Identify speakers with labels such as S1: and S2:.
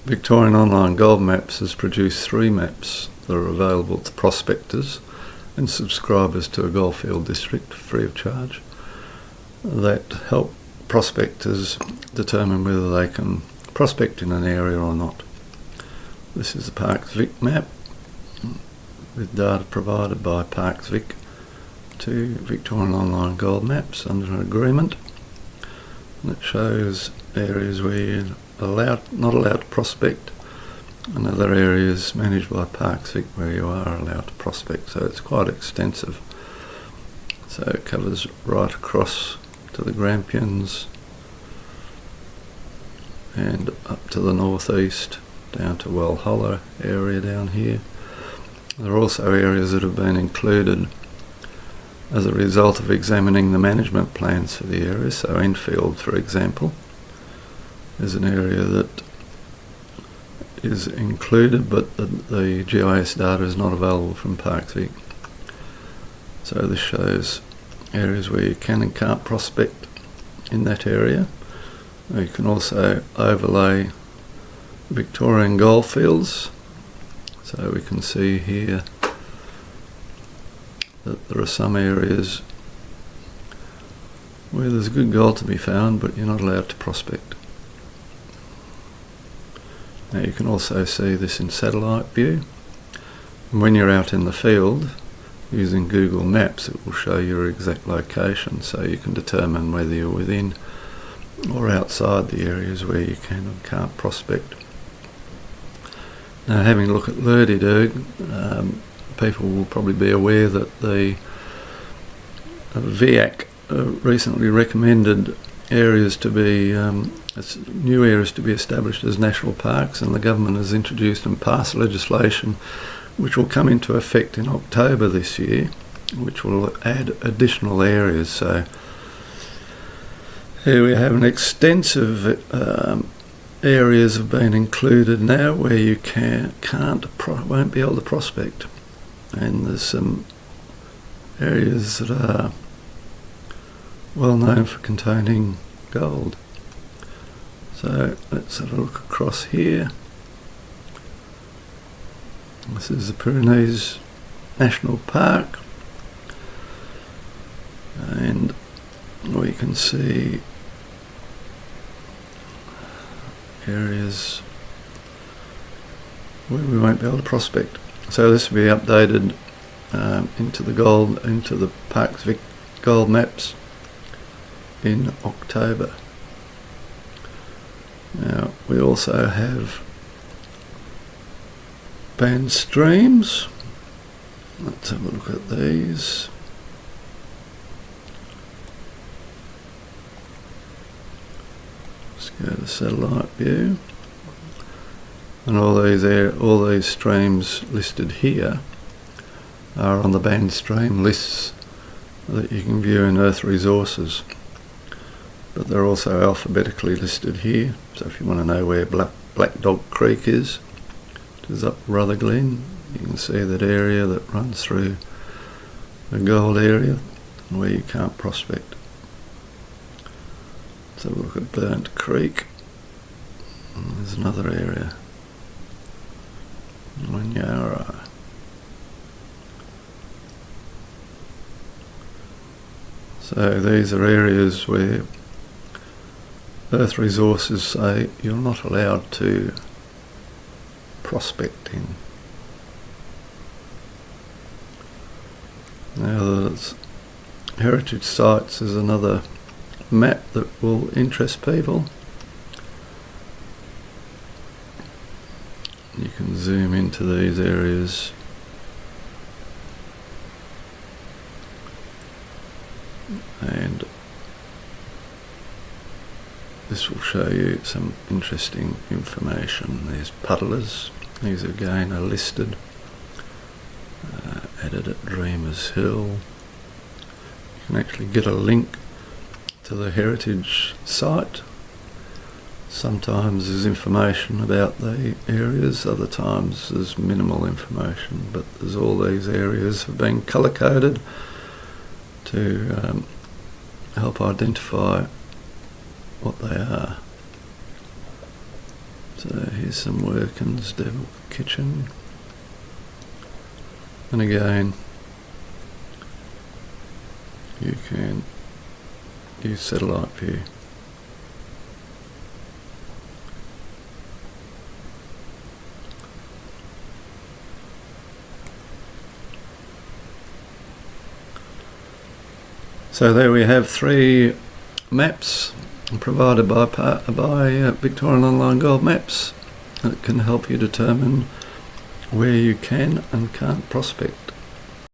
S1: Victorian Online Gold Maps has produced 3 maps that are available to prospectors and subscribers to a goldfield district free of charge that help prospectors determine whether they can prospect in an area or not. This is the Parkes Vic map with data provided by Parkes Vic to Victorian Online Gold Maps under an agreement, and it shows areas where you're not allowed to prospect and other areas managed by Parkes Vic where you are allowed to prospect. So it's quite extensive. So it covers right across to the Grampians and up to the northeast down to Walhalla area down here. There are also areas that have been included as a result of examining the management plans for the area. So Enfield, for example, is an area that is included, but the GIS data is not available from Parkes Vic. So this shows areas where you can and can't prospect in that area. You can also overlay Victorian goldfields. So we can see here that there are some areas where there's good gold to be found, but you're not allowed to prospect. Now you can also see this in satellite view. And when you're out in the field using Google Maps, it will show your exact location, so you can determine whether you're within or outside the areas where you can and can't prospect. Now, having a look at Lurdy-Durg, people will probably be aware that the VIAC recently recommended areas to be new areas to be established as national parks, and the government has introduced and passed legislation which will come into effect in October this year, which will add additional areas. So here we have an extensive areas have been included now where you won't be able to prospect, and there's some areas that are well known for containing gold. So let's have a look across here. This is the Pyrenees National Park, and we can see areas where we won't be able to prospect. So this will be updated into the Parkes Vic gold maps in October. Now we also have band streams. Let's have a look at these. Let's go to satellite view, and all these streams listed here are on the band stream lists that you can view in Earth Resources, but they're also alphabetically listed here. So if you want to know where Black Dog Creek is, it is up Rutherglen. You can see that area that runs through the gold area where you can't prospect. Let's have a look at Burnt Creek. And there's another area, Wanyara. So these are areas where Earth Resources say you're not allowed to prospect in. Now there's heritage sites is another map that will interest people. You can zoom into these areas and this will show you some interesting information. There's puddlers. These again are listed, added at Dreamers Hill. You can actually get a link to the heritage site. Sometimes there's information about the areas, other times there's minimal information, but there's all these areas have been colour coded to help identify what they are. So here's some Workins Devil Kitchen. And again, you can use satellite view. So there we have 3 maps provided by Victorian Online Gold Maps that can help you determine where you can and can't prospect.